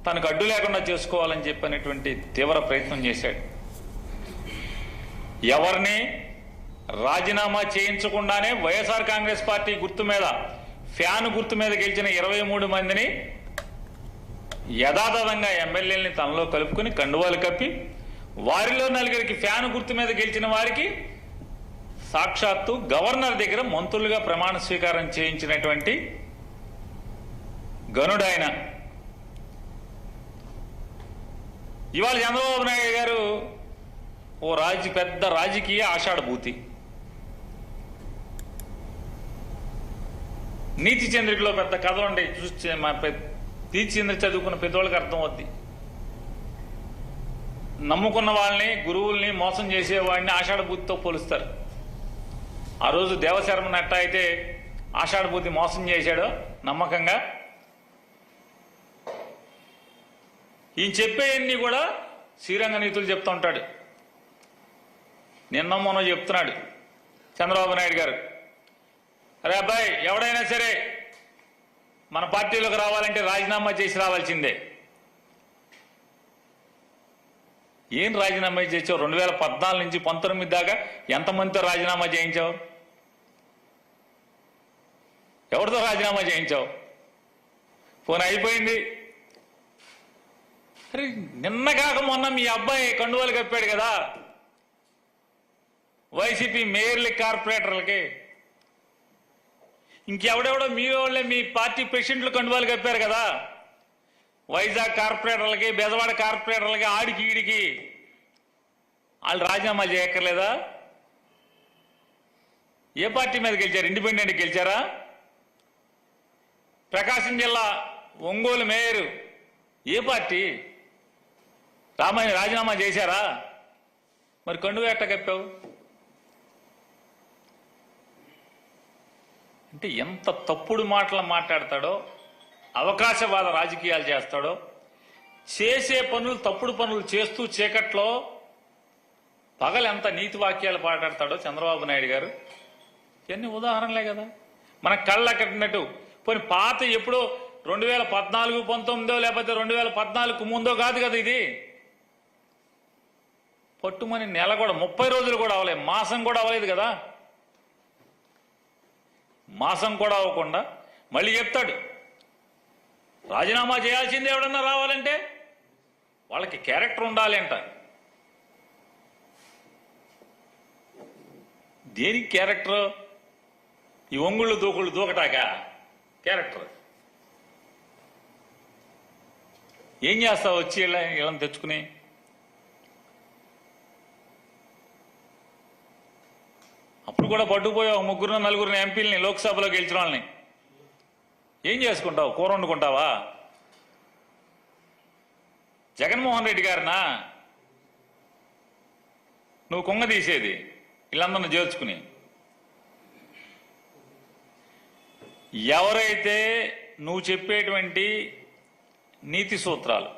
తనకు అడ్డు లేకుండా చేసుకోవాలని చెప్పినటువంటి తీవ్ర ప్రయత్నం చేశాడు. ఎవరిని రాజీనామా చేయించకుండానే వైఎస్ఆర్ కాంగ్రెస్ పార్టీ గుర్తు మీద, ఫ్యాన్ గుర్తు మీద గెలిచిన 23 మందిని యథాతథంగా ఎమ్మెల్యేలని తనలో కలుపుకుని కండువాలు కప్పి, వారిలో 4 ఫ్యాన్ గుర్తు మీద గెలిచిన వారికి సాక్షాత్తు గవర్నర్ దగ్గర మంత్రులుగా ప్రమాణ స్వీకారం చేయించినటువంటి గనుడాయన. ఇవాళ చంద్రబాబు నాయుడు గారు ఓ పెద్ద రాజకీయ ఆషాఢభూతి. నీతి చంద్రికలో పెద్ద కథలు ఉంటాయి, చూస్తే మా నీతి చంద్రిక చదువుకున్న పెద్దవాళ్ళకి అర్థం అవుద్ది. నమ్ముకున్న వాళ్ళని, గురువుల్ని మోసం చేసేవాడిని ఆషాఢభూతితో పోలుస్తారు. ఆ రోజు దేవశర్మను ఎట్టా అయితే ఆషాఢభూతి మోసం చేశాడో నమ్మకంగా, ఈయన చెప్పేవన్నీ కూడా శ్రీరంగ నీతులు చెప్తూ ఉంటాడు. నిన్న మొన్న చెప్తున్నాడు చంద్రబాబు నాయుడు గారు, అరే అబ్బాయి, ఎవడైనా సరే మన పార్టీలోకి రావాలంటే రాజీనామా చేసి రావాల్సిందే. ఏం రాజీనామా చేసావు? 2014 నుంచి 19 దాకా ఎంతమందితో రాజీనామా చేయించావు? ఎవరితో రాజీనామా చేయించావు? ఫోన్ అయిపోయింది. అరే నిన్న కాక మొన్న మీ అబ్బాయి కండువాలు కప్పాడు కదా వైసీపీ మేయర్లకి, కార్పొరేటర్లకి. ఇంకెవడెవడో మీ వాళ్ళే మీ పార్టీ ప్రెసిడెంట్లు కండువాలు కప్పారు కదా, వైజాగ్ కార్పొరేటర్లకి, బెజవాడ కార్పొరేటర్లకి, ఆడికి ఈడికి. వాళ్ళు రాజీనామా చేయక్కర్లేదా? ఏ పార్టీ మీద గెలిచారు? ఇండిపెండెంట్ గెలిచారా? ప్రకాశం జిల్లా ఒంగోలు మేయరు ఏ పార్టీ? రాజీనామా చేశారా? మరి కండువా ఎట్ట కప్పావు? అంటే ఎంత తప్పుడు మాటలు మాట్లాడతాడో, అవకాశవాద రాజకీయాలు చేస్తాడో, చేసే పనులు తప్పుడు పనులు చేస్తూ చీకట్లో పగలు ఎంత నీతి వాక్యాలు మాట్లాడతాడో చంద్రబాబు నాయుడు గారు. ఇవన్నీ ఉదాహరణలే కదా, మన కళ్ళ కట్టినట్టు. పోనీ పాత ఎప్పుడో 2014, 19 లేకపోతే 2014 ముందో కాదు కదా ఇది. పట్టుమని నెల కూడా 30 రోజులు కూడా అవ్వలేదు, మాసం కూడా అవ్వలేదు కదా. మాసం కూడా అవ్వకుండా మళ్ళీ చెప్తాడు రాజీనామా చేయాల్సిందే. ఎవడన్నా రావాలంటే వాళ్ళకి క్యారెక్టర్ ఉండాలి అంట. దేనికి క్యారెక్టర్? ఈ ఒంగుళ్ళు దూకుళ్ళు దూకటాక క్యారెక్టర్. ఏం చేస్తావు వచ్చి వీళ్ళని తెచ్చుకుని? అప్పుడు కూడా పట్టుకుపోయావు 3, 4 ఎంపీలని, లోక్సభలో గెలిచిన వాళ్ళని. ఏం చేసుకుంటావు? కూర వండుకుంటావా? జగన్మోహన్ రెడ్డి గారినా నువ్వు కొంగ తీసేది వీళ్ళందరిని చేర్చుకుని? ఎవరైతే నువ్వు చెప్పేటువంటి నీతి సూత్రాలు,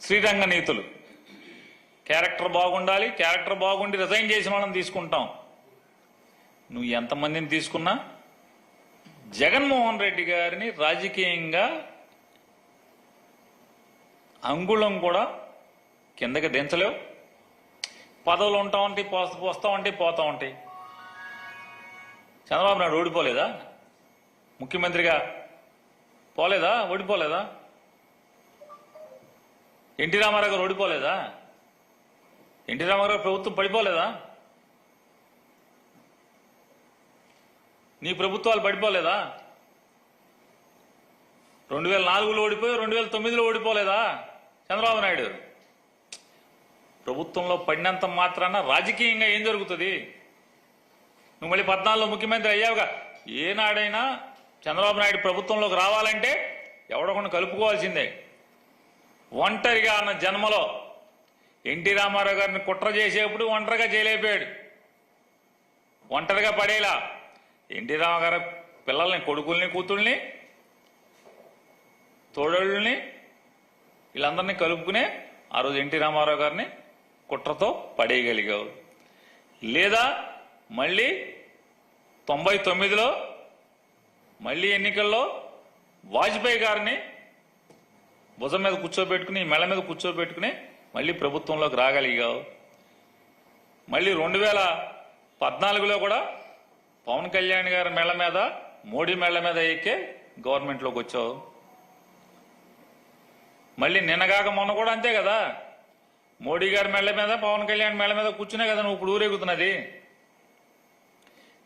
శ్రీరంగ నీతులు, క్యారెక్టర్ బాగుండాలి, క్యారెక్టర్ బాగుండి రిజైన్ చేసిన వాళ్ళని తీసుకుంటాం. నువ్వు ఎంతమందిని తీసుకున్నా జగన్మోహన్ రెడ్డి గారిని రాజకీయంగా అంగుళం కూడా కిందకి దించలేవు. పదవులు ఉంటా ఉంటాయి, పోస్తా ఉంటాయి, పోతా ఉంటాయి. చంద్రబాబు నాయుడు ఓడిపోలేదా? ముఖ్యమంత్రిగా పోలేదా? ఓడిపోలేదా? ఎన్టీ రామారావు గారు ఓడిపోలేదా? ఎన్టీ రామారావు ప్రభుత్వం పడిపోలేదా? నీ ప్రభుత్వాలు పడిపోలేదా? 2004లో ఓడిపోయి 2009లో ఓడిపోలేదా చంద్రబాబు నాయుడు? ప్రభుత్వంలో పడినంత మాత్రాన రాజకీయంగా ఏం జరుగుతుంది? నువ్వు మళ్ళీ 14లో ముఖ్యమంత్రి అయ్యావుగా. ఏనాడైనా చంద్రబాబు నాయుడు ప్రభుత్వంలోకి రావాలంటే ఎవడొకరిని కలుపుకోవాల్సిందే. ఒంటరిగా అన్న జన్మలో ఎన్టీ రామారావు గారిని కుట్ర చేసేప్పుడు ఒంటరిగా చేయలేకపోయాడు, ఒంటరిగా పడేలా. ఎన్టీ రామారావు పిల్లల్ని, కొడుకుల్ని, కూతుళ్ళని, తోడళ్ళని వీళ్ళందరినీ కలుపుకునే ఆ రోజు ఎన్టీ రామారావు గారిని కుట్రతో పడేయగలిగావు. లేదా మళ్ళీ 99లో మళ్ళీ ఎన్నికల్లో వాజ్పేయి గారిని భుజం మీద కూర్చోబెట్టుకుని మెళ్ళ మీద కూర్చోబెట్టుకుని మళ్ళీ ప్రభుత్వంలోకి రాగలిగావు. మళ్ళీ 2014లో కూడా పవన్ కళ్యాణ్ గారి మెళ్ళ మీద మోడీ మెళ్ళ మీద ఎక్కే గవర్నమెంట్లోకి వచ్చావు. మళ్ళీ నిన్నగాక మొన్న కూడా అంతే కదా, మోడీ గారి మెళ్ళ మీద పవన్ కళ్యాణ్ మెళ్ళ మీద కూర్చునే కదా నువ్వు ఇప్పుడు ఊరేగుతున్నది.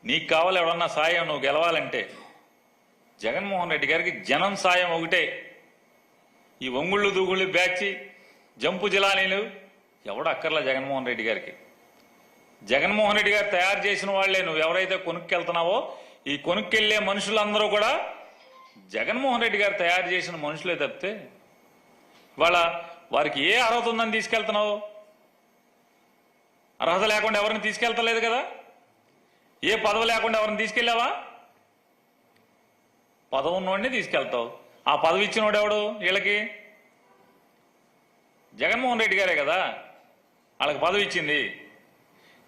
నీకు కావాలి ఎవడన్నా సాయం నువ్వు గెలవాలంటే. జగన్మోహన్ రెడ్డి గారికి జనం సాయం ఒకటే. ఈ ఒంగుళ్ళు దూగుళ్ళు బ్యాచి జంపు జిలానీలు ఎవడు అక్కర్లా జగన్మోహన్ రెడ్డి గారికి. జగన్మోహన్ రెడ్డి గారు తయారు చేసిన వాళ్లే నువ్వు ఎవరైతే కొనుక్కెళ్తున్నావో ఈ కొనుక్కెళ్లే మనుషులందరూ కూడా జగన్మోహన్ రెడ్డి గారు తయారు చేసిన మనుషులే తప్పితే ఇవాళ వారికి ఏ అర్హత ఉందని తీసుకెళ్తున్నావు? అర్హత లేకుండా ఎవరిని తీసుకెళ్తలేదు కదా. ఏ పదవి లేకుండా ఎవరిని తీసుకెళ్ళావా? పదవి ఉన్నోడిని తీసుకెళ్తావు. ఆ పదవి ఇచ్చినోడు ఎవడు? వీళ్ళకి జగన్మోహన్ రెడ్డి గారే కదా వాళ్ళకి పదవి ఇచ్చింది.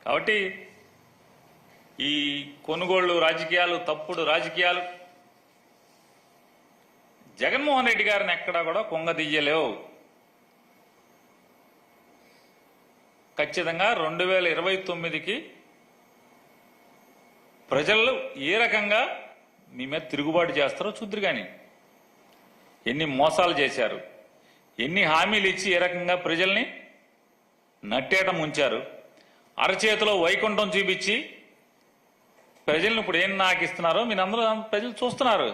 కాబట్టి ఈ కొనుగోళ్లు రాజకీయాలు, తప్పుడు రాజకీయాలు జగన్మోహన్ రెడ్డి గారిని ఎక్కడా కూడా కొంగదీయలేవు. ఖచ్చితంగా 2029కి ప్రజలు ఏ రకంగా మీ మీద తిరుగుబాటు చేస్తారో చూద్దరు. కానీ ఎన్ని మోసాలు చేశారు, ఎన్ని హామీలు ఇచ్చి ఏ రకంగా ప్రజల్ని నట్టేట ముంచారు. అరచేతిలో వైకుంఠం చూపించి ప్రజలను ఇప్పుడు ఏం నాకిస్తున్నారో మీరందరూ ప్రజలు చూస్తున్నారు.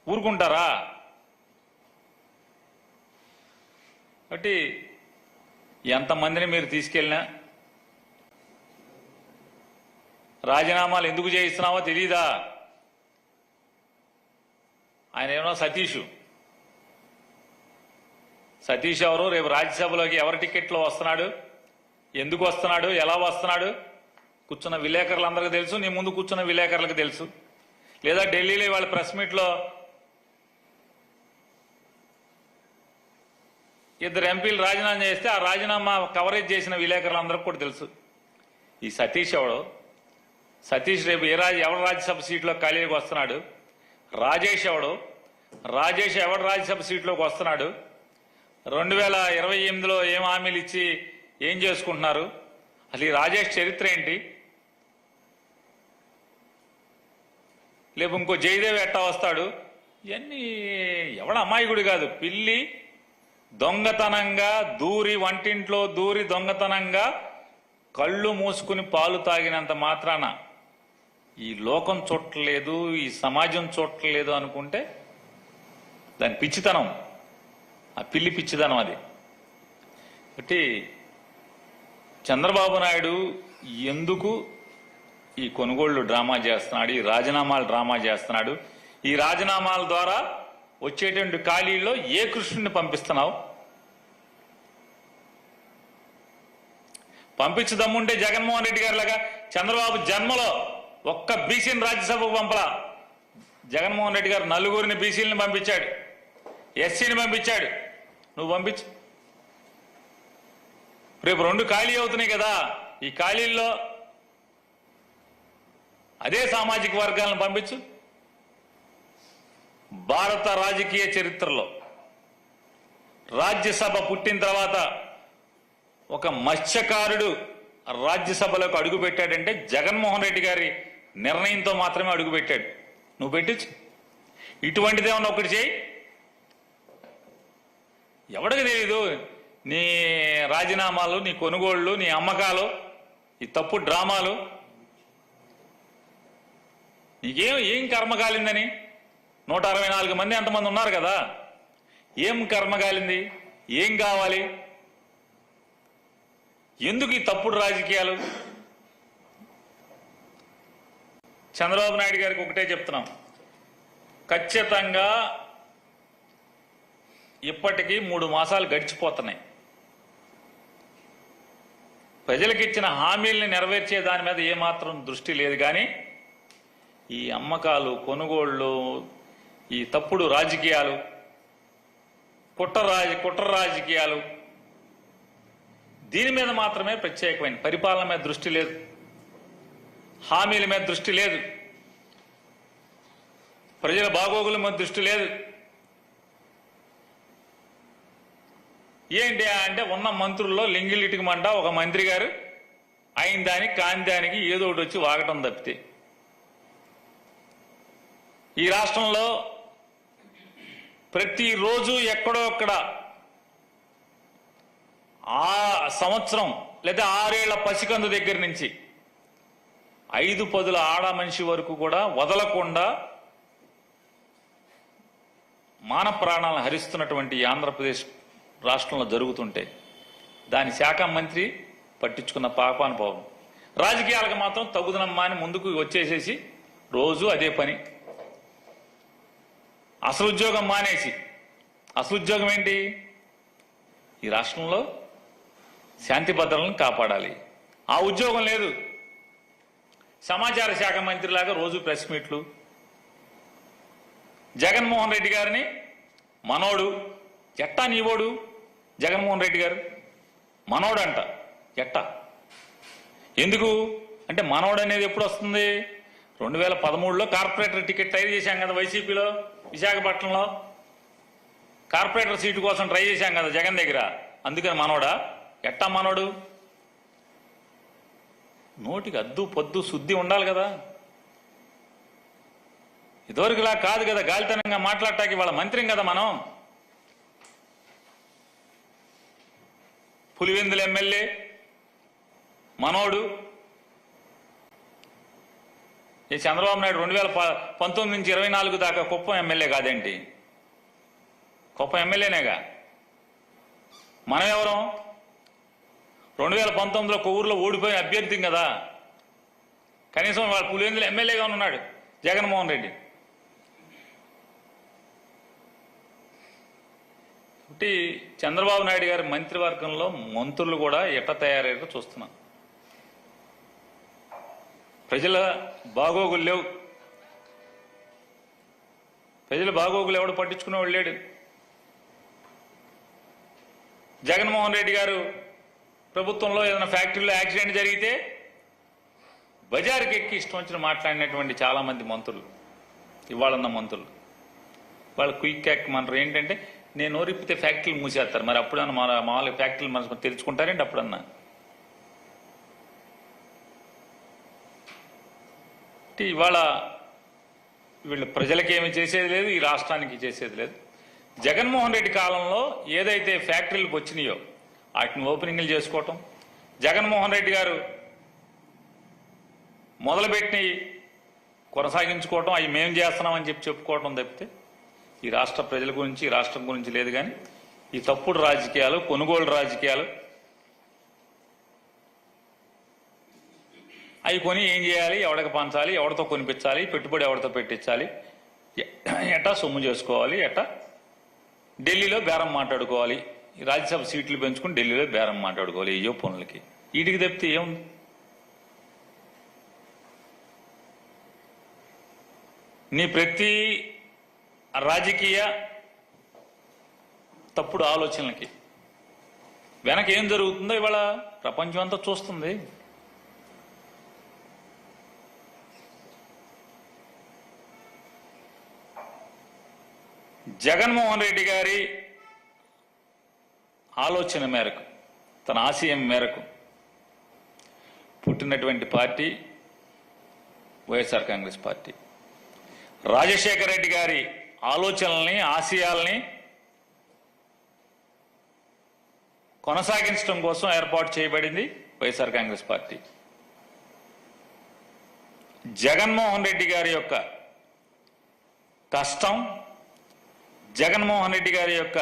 ఊరుకుంటారా? కాబట్టి ఎంతమందిని మీరు తీసుకెళ్ళినా రాజీనామాలు ఎందుకు చేయిస్తున్నావో తెలీదా? ఆయన ఏమో సతీష్ ఎవరు? రేపు రాజ్యసభలోకి ఎవరి టికెట్లో వస్తున్నాడు, ఎందుకు వస్తున్నాడు, ఎలా వస్తున్నాడు కూర్చున్న విలేకరులందరికీ తెలుసు. నీ ముందు కూర్చున్న విలేకరులకు తెలుసు. లేదా ఢిల్లీలో వాళ్ళ ప్రెస్ మీట్లో 2 ఎంపీలు రాజీనామా చేస్తే ఆ రాజీనామా కవరేజ్ చేసిన విలేకరులందరికీ కూడా తెలుసు. ఈ సతీష్ ఎవడు? సతీష్ రేపు ఎవరు రాజ్యసభ సీట్లో ఖాళీకి వస్తున్నాడు? రాజేష్ ఎవడు? రాజేష్ ఎవడు రాజ్యసభ సీట్లోకి వస్తున్నాడు? 2028లో ఏం హామీలు ఇచ్చి ఏం చేసుకుంటున్నారు? అసలు ఈ రాజేష్ చరిత్ర ఏంటి? లేపు ఇంకో జయదేవ్ ఎట్టా వస్తాడు? ఇవన్నీ ఎవడ అమాయకుడు కాదు. పిల్లి దొంగతనంగా దూరి వంటింట్లో దూరి దొంగతనంగా కళ్ళు మూసుకుని పాలు తాగినంత మాత్రాన ఈ లోకం చూడలేదు, ఈ సమాజం చూడలేదు అనుకుంటే దాని పిచ్చితనం, ఆ పిల్లి పిచ్చితనం అది. కాబట్టి చంద్రబాబు నాయుడు ఎందుకు ఈ కొనుగోళ్లు డ్రామా చేస్తున్నాడు, ఈ రాజీనామాలు డ్రామా చేస్తున్నాడు? ఈ రాజీనామాల ద్వారా వచ్చేటువంటి ఖాళీల్లో ఏ కృష్ణుడిని పంపిస్తున్నావు? పంపించదమ్ముంటే జగన్మోహన్ రెడ్డి గారి లాగా చంద్రబాబు జన్మలో ఒక్క బీసీని రాజ్యసభకు పంపలా. జగన్మోహన్ రెడ్డి గారు 4 బీసీలను పంపించాడు, ఎస్సీని పంపించాడు. నువ్వు పంపించు. రేపు 2 ఖాళీ అవుతున్నాయి కదా, ఈ ఖాళీల్లో అదే సామాజిక వర్గాలను పంపించు. భారత రాజకీయ చరిత్రలో రాజ్యసభ పుట్టిన తర్వాత ఒక మత్స్యకారుడు రాజ్యసభలోకి అడుగుపెట్టాడంటే జగన్మోహన్ రెడ్డి గారి నిర్ణయంతో మాత్రమే అడుగుపెట్టాడు. నువ్వు పెట్టించు. ఇటువంటిదేమన్నా ఒకటి చేయి. ఎవడికి తెలీదు నీ రాజీనామాలు, నీ కొనుగోళ్లు, నీ అమ్మకాలు, ఈ తప్పు డ్రామాలు? నీకేం కర్మ కాలిందని? 164 మంది అంతమంది ఉన్నారు కదా, ఏం కర్మ కాలింది? ఏం కావాలి? ఎందుకు ఈ తప్పుడు రాజకీయాలు? చంద్రబాబు నాయుడు గారికి ఒకటే చెప్తున్నాం, ఖచ్చితంగా ఇప్పటికీ 3 మాసాలు గడిచిపోతున్నాయి. ప్రజలకు ఇచ్చిన హామీల్ని నెరవేర్చే దాని మీద ఏమాత్రం దృష్టి లేదు. కానీ ఈ అమ్మకాలు, కొనుగోళ్లు, ఈ తప్పుడు రాజకీయాలు, కుట్ర రాజకీయాలు, దీని మీద మాత్రమే ప్రత్యేకమైన పరిపాలన మీద దృష్టి లేదు, హామీల మీద దృష్టి లేదు, ప్రజల బాగోగుల మీద దృష్టి లేదు. ఏంటి అంటే ఉన్న మంత్రుల్లో లింగిలిటికమంట ఒక మంత్రి గారు అయిన దానికి కాని దానికి ఏదో ఒకటి వచ్చి వాగటం తప్పితే ఈ రాష్ట్రంలో ప్రతిరోజు ఎక్కడో అక్కడ ఆ సంవత్సరం లేదా 6 ఏళ్ల పసికందు దగ్గర నుంచి 5 ఆడ మనిషి వరకు కూడా వదలకుండా మాన ప్రాణాలను హరిస్తున్నటువంటి ఆంధ్రప్రదేశ్ రాష్ట్రంలో జరుగుతుంటే దాని శాఖ మంత్రి పట్టించుకున్న పాపాను పోవం. రాజకీయాలకు మాత్రం తగుదనమ్మా అని ముందుకు వచ్చేసేసి రోజు అదే పని. అసలు ఉద్యోగం మానేసి, అసలు ఉద్యోగం ఏంటి? ఈ రాష్ట్రంలో శాంతి భద్రతలను కాపాడాలి. ఆ ఉద్యోగం లేదు. సమాచార శాఖ మంత్రిలాగా రోజు ప్రెస్ మీట్లు. జగన్మోహన్ రెడ్డి గారిని మనోడు ఎట్టా నీవోడు జగన్మోహన్ రెడ్డి గారు మనోడంట. ఎట్టా ఎందుకు అంటే మనోడు అనేది ఎప్పుడు వస్తుంది? 2013లో కార్పొరేటర్ టికెట్ ట్రై చేశాం కదా వైసీపీలో, విశాఖపట్నంలో కార్పొరేటర్ సీటు కోసం ట్రై చేశాం కదా జగన్ దగ్గర. అందుకని మనోడా? ఎట్టా మనోడు? నోటికి అద్దు పొద్దు శుద్ధి ఉండాలి కదా. ఇదివరకులా కాదు కదా గాలితనంగా మాట్లాడటానికి. వాళ్ళ మంత్రిం కదా మనం. పులివెందుల ఎమ్మెల్యే మనోడు. ఈ చంద్రబాబు నాయుడు 2019 నుంచి 24 దాకా కుప్పం ఎమ్మెల్యే కాదేంటి? కుప్పం ఎమ్మెల్యేనేగా. మనం ఎవరం? 2019లో కొవ్వూరులో ఓడిపోయిన అభ్యర్థి కదా. కనీసం వాళ్ళ పులివెందుల ఎమ్మెల్యేగా ఉన్నాడు జగన్మోహన్ రెడ్డి. కాబట్టి చంద్రబాబు నాయుడు గారి మంత్రివర్గంలో మంత్రులు కూడా ఎట్ట తయారయ్యారో చూస్తున్నాం. ప్రజల బాగోగులు లేవు. ప్రజల బాగోగులు ఎవడు పట్టించుకునేవాడు లేడు. జగన్మోహన్ రెడ్డి గారు ప్రభుత్వంలో ఏదైనా ఫ్యాక్టరీలో యాక్సిడెంట్ జరిగితే బజారుకి ఎక్కి ఇష్టం వచ్చిన మాట్లాడినటువంటి చాలా మంది మంత్రులు, ఇవాళన్న మంత్రులు, వాళ్ళు క్విక్ యాక్ట్ మంత్రులు ఏంటంటే నేను నోరిప్పితే ఫ్యాక్టరీలు మూసేస్తారు. మరి అప్పుడన్నా మామూలుగా ఫ్యాక్టరీలు మనసు తెరుచుకుంటారేంటి? అప్పుడన్నా ఇవాళ వీళ్ళు ప్రజలకి ఏమి చేసేది లేదు, ఈ రాష్ట్రానికి చేసేది లేదు. జగన్మోహన్ రెడ్డి కాలంలో ఏదైతే ఫ్యాక్టరీలకు వచ్చినాయో వాటిని ఓపెనింగ్లు చేసుకోవటం, జగన్మోహన్ రెడ్డి గారు మొదలుపెట్టి కొనసాగించుకోవటం, అవి మేము చేస్తున్నామని చెప్పుకోవటం తప్పితే ఈ రాష్ట్ర ప్రజల గురించి, ఈ రాష్ట్రం గురించి లేదు. కానీ ఈ తప్పుడు రాజకీయాలు, కొనుగోలు రాజకీయాలు, అవి కొని ఏం చేయాలి, ఎవడికి పంచాలి, ఎవరితో కొనిపించాలి, పెట్టుబడి ఎవరితో పెట్టించాలి, ఎట్టా సొమ్ము చేసుకోవాలి, ఎట్టా ఢిల్లీలో బేరం మాట్లాడుకోవాలి, ఈ రాజ్యసభ సీట్లు పెంచుకుని ఢిల్లీలో బేరం మాట్లాడుకోవాలి. అయ్యో పనులకి వీటికి తప్పితే ఏముంది? నీ ప్రతి రాజకీయ తప్పుడు ఆలోచనలకి వెనక ఏం జరుగుతుందో ఇవాళ ప్రపంచం అంతా చూస్తుంది. జగన్మోహన్ రెడ్డి గారి ఆలోచన మేరకు, తన ఆశయం మేరకు పుట్టినటువంటి పార్టీ వైఎస్ఆర్ కాంగ్రెస్ పార్టీ. రాజశేఖర రెడ్డి గారి ఆలోచనల్ని, ఆశయాల్ని కొనసాగించడం కోసం ఏర్పాటు చేయబడింది వైఎస్ఆర్ కాంగ్రెస్ పార్టీ. జగన్మోహన్ రెడ్డి గారి యొక్క కష్టం, జగన్మోహన్ రెడ్డి గారి యొక్క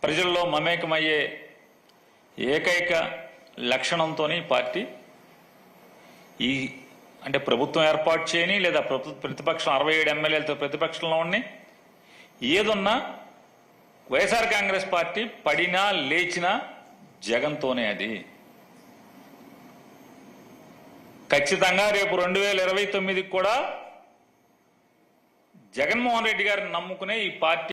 ప్రజల్లో మమేకమయ్యే ఏకైక లక్షణంతోనే పార్టీ అంటే ప్రభుత్వం ఏర్పాటు చేయని, లేదా ప్రతిపక్షం 67 ఎమ్మెల్యేలతో ప్రతిపక్షంలో ఉండి ఏదున్నా వైఎస్ఆర్ కాంగ్రెస్ పార్టీ పడినా లేచినా జగన్తోనే. అది ఖచ్చితంగా రేపు 2029 కూడా జగన్మోహన్ రెడ్డి గారిని నమ్ముకునే ఈ పార్టీ